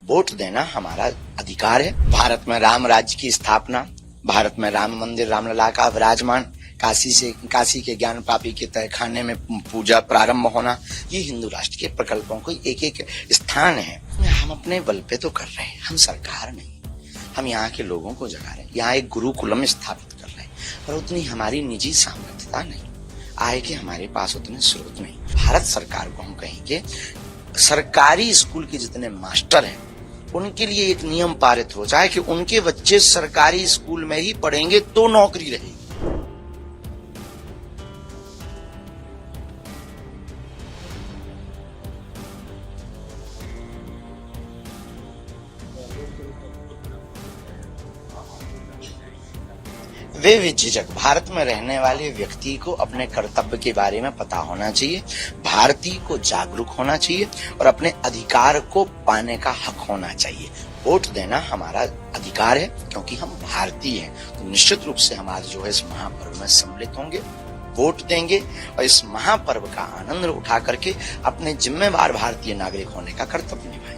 Vote देना हमारा अधिकार है। भारत में राम राज्य की स्थापना, भारत में राम मंदिर रामलला का विराजमान, काशी के ज्ञान पापी के तहखाने में पूजा प्रारंभ होना, ये हिंदू राष्ट्र के प्रकल्पों को एक एक स्थान है। हम अपने बल पे तो कर रहे हैं, हम सरकार नहीं, हम यहाँ के लोगों को जगा रहे हैं, यहाँ एक गुरुकुलम स्थापित कर रहे हैं, पर उतनी हमारी निजी सामर्थ्यता नहीं, आय के हमारे पास उतने स्रोत नहीं। भारत सरकार को हम कहेंगे सरकारी स्कूल के जितने मास्टर हैं उनके लिए एक नियम पारित हो जाए कि उनके बच्चे सरकारी स्कूल में ही पढ़ेंगे तो नौकरी रहेगी। वे विझिझक भारत में रहने वाले व्यक्ति को अपने कर्तव्य के बारे में पता होना चाहिए, भारतीय को जागरूक होना चाहिए और अपने अधिकार को पाने का हक होना चाहिए। वोट देना हमारा अधिकार है क्योंकि हम भारतीय हैं, तो निश्चित रूप से हम आज जो है इस महापर्व में सम्मिलित होंगे, वोट देंगे और इस महापर्व का आनंद उठा करके अपने जिम्मेवार भारतीय नागरिक होने का कर्तव्य निभाएंगे।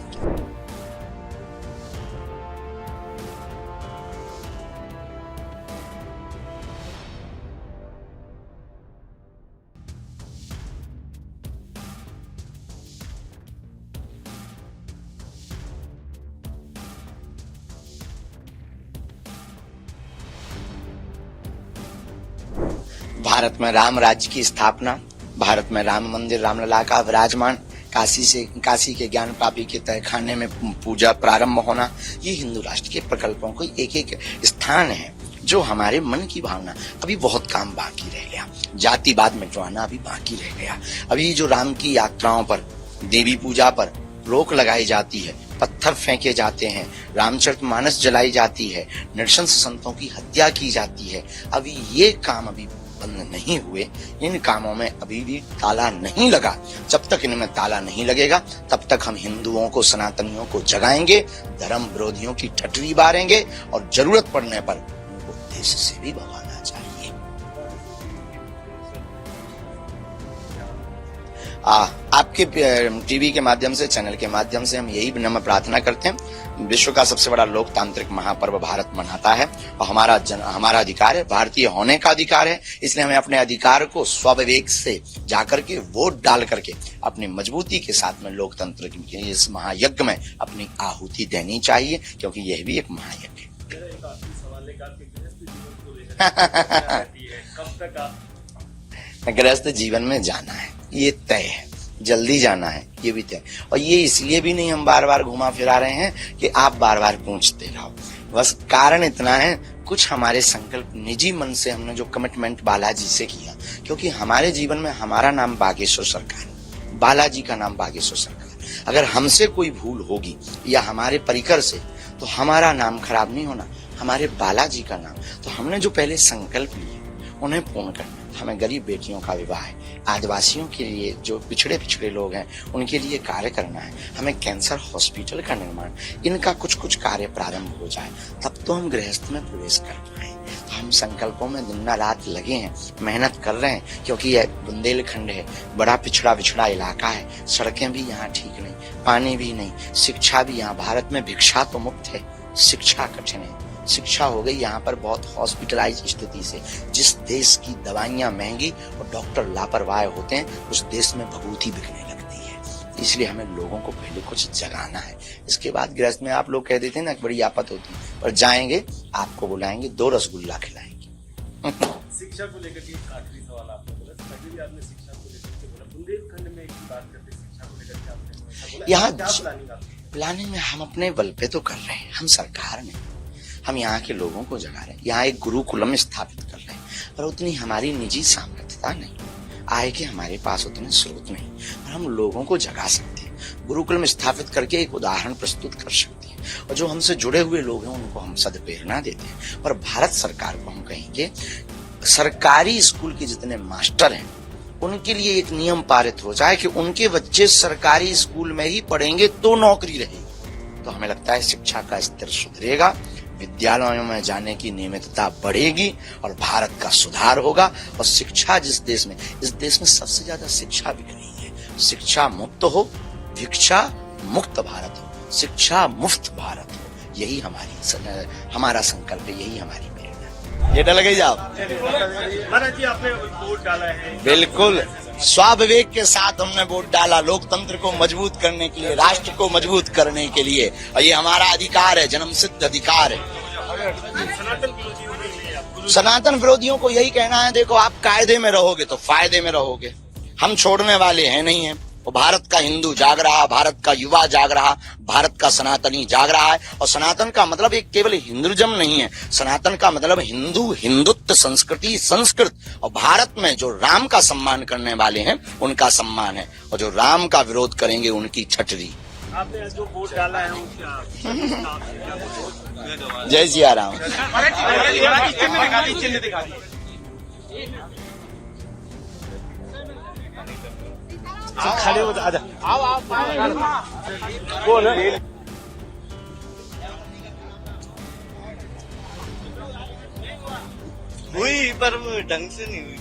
भारत में राम राज्य की स्थापना, भारत में राम मंदिर रामलला का विराजमान, काशी के ज्ञान पापी के तहखाने में पूजा प्रारंभ होना, ये हिंदू राष्ट्र के प्रकल्पों को एक एक स्थान है जो हमारे मन की भावना। अभी बहुत काम बाकी रह गया, जातिवाद मिटवाना अभी बाकी रह गया। अभी जो राम की यात्राओं पर, देवी पूजा पर रोक लगाई जाती है, पत्थर फेंके जाते हैं, रामचरितमानस जलाई जाती है, नृशंस संतों की हत्या की जाती है, अभी ये काम अभी बंद नहीं हुए, इन कामों में अभी भी ताला नहीं लगा। जब तक इनमें ताला नहीं लगेगा तब तक हम हिंदुओं को, सनातनियों को जगाएंगे, धर्म विरोधियों की ठटरी बारेंगे और जरूरत पड़ने पर उनको देश से भी भगाना चाहिए। आपके टीवी के माध्यम से, चैनल के माध्यम से हम यही विनम्र प्रार्थना करते हैं, विश्व का सबसे बड़ा लोकतांत्रिक महापर्व भारत मनाता है और हमारा अधिकार है, भारतीय होने का अधिकार है, इसलिए हमें अपने अधिकार को स्वविवेक से जाकर के वोट डाल करके अपनी मजबूती के साथ में लोकतंत्र के इस महायज्ञ में अपनी आहुति देनी चाहिए, क्योंकि यह भी एक महायज्ञ है। गृहस्थ जीवन में जाना है, ये तय है, जल्दी जाना है, ये भी तय। और ये इसलिए भी नहीं हम बार बार घुमा फिरा रहे हैं कि आप बार बार पूछते रहो, बस कारण इतना है, कुछ हमारे संकल्प निजी मन से हमने जो कमिटमेंट बालाजी से किया, क्योंकि हमारे जीवन में हमारा नाम बागेश्वर सरकार, बालाजी का नाम बागेश्वर सरकार। अगर हमसे कोई भूल होगी या हमारे परिकर से, तो हमारा नाम खराब नहीं होना, हमारे बालाजी का नाम। तो हमने जो पहले संकल्प लिए उन्हें पूर्ण करना। हमें गरीब बेटियों का विवाह है, आदिवासियों के लिए, जो पिछड़े लोग हैं उनके लिए कार्य करना है, हमें कैंसर हॉस्पिटल का निर्माण, इनका कुछ कार्य प्रारंभ हो जाए, तब तो हम गृहस्थ में प्रवेश कर पाए। तो हम संकल्पों में दिन रात लगे हैं, मेहनत कर रहे हैं, क्योंकि यह बुंदेलखंड है, बड़ा पिछड़ा इलाका है, सड़कें भी यहाँ ठीक नहीं, पानी भी नहीं, शिक्षा भी यहाँ, भारत में भिक्षा तो मुक्त है, शिक्षा कठिन है। शिक्षा हो गई यहाँ पर बहुत हॉस्पिटलाइज स्थिति से। जिस देश की दवाइयां महंगी और डॉक्टर लापरवाह होते हैं, उस देश में भभूति बिकने लगती है। इसलिए हमें लोगों को पहले कुछ जगाना है, इसके बाद गृहस्थ में आप लोग कह देते हैं ना बड़ी आफत होती है, पर जाएंगे, आपको बुलाएंगे, 2 रसगुल्ला खिलाएंगे। शिक्षा को लेकर के आखिरी सवाल आपने बोला, पहले भी आपने शिक्षा को लेकर के बोला, बुंदेलखंड में एक बात करते शिक्षा को लेकर के आपने बोला, यहाँ प्लानिंग में हम अपने बल पे तो कर रहे हैं, हम सरकार नहीं, हम यहाँ के लोगों को जगा रहे हैं, यहाँ एक गुरुकुलम स्थापित कर रहे हैं, पर उतनी हमारी निजी सामर्थ्यता नहीं, आय के हमारे पास उतने स्रोत नहीं, और हम लोगों को जगा सकते हैं, गुरुकुलम स्थापित करके एक उदाहरण प्रस्तुत कर सकते हैं, और जो हमसे जुड़े हुए लोग हैं उनको हम सदप्रेरणा देते हैं। और भारत सरकार को हम कहेंगे सरकारी स्कूल के जितने मास्टर हैं उनके लिए एक नियम पारित हो जाए कि उनके बच्चे सरकारी स्कूल में ही पढ़ेंगे तो नौकरी रहेगी। तो हमें लगता है शिक्षा का स्तर सुधरेगा, विद्यालयों में जाने की नियमितता बढ़ेगी और भारत का सुधार होगा। और शिक्षा इस देश में सबसे ज्यादा शिक्षा बिक रही है। शिक्षा मुक्त हो, भिक्षा मुक्त भारत हो, शिक्षा मुफ्त भारत हो, यही हमारा संकल्प है, यही हमारी प्रेरणा है। ये डल गई जाओ। महाराज जी आपने वोट डाला है, बिल्कुल स्वाविवेक के साथ हमने वोट डाला, लोकतंत्र को मजबूत करने के लिए, राष्ट्र को मजबूत करने के लिए, और ये हमारा अधिकार है, जन्मसिद्ध अधिकार है। सनातन विरोधियों के लिए आप सनातन विरोधियों को यही कहना है, देखो आप कायदे में रहोगे तो फायदे में रहोगे, हम छोड़ने वाले हैं नहीं है। वो भारत का हिंदू जाग रहा, भारत का युवा जाग रहा, भारत का सनातनी जाग रहा है। और सनातन का मतलब एक केवल हिंदुइज्म नहीं है, सनातन का मतलब हिंदू, हिंदुत्व, संस्कृति, संस्कृत। और भारत में जो राम का सम्मान करने वाले हैं उनका सम्मान है, और जो राम का विरोध करेंगे उनकी छटरी। आपने जो वोट डाला है उसका जय सिया राम। चिन्ह दिखा दी। खड़े हो जा, आओ बोल हुई पर वो ढंग से नहीं हुई।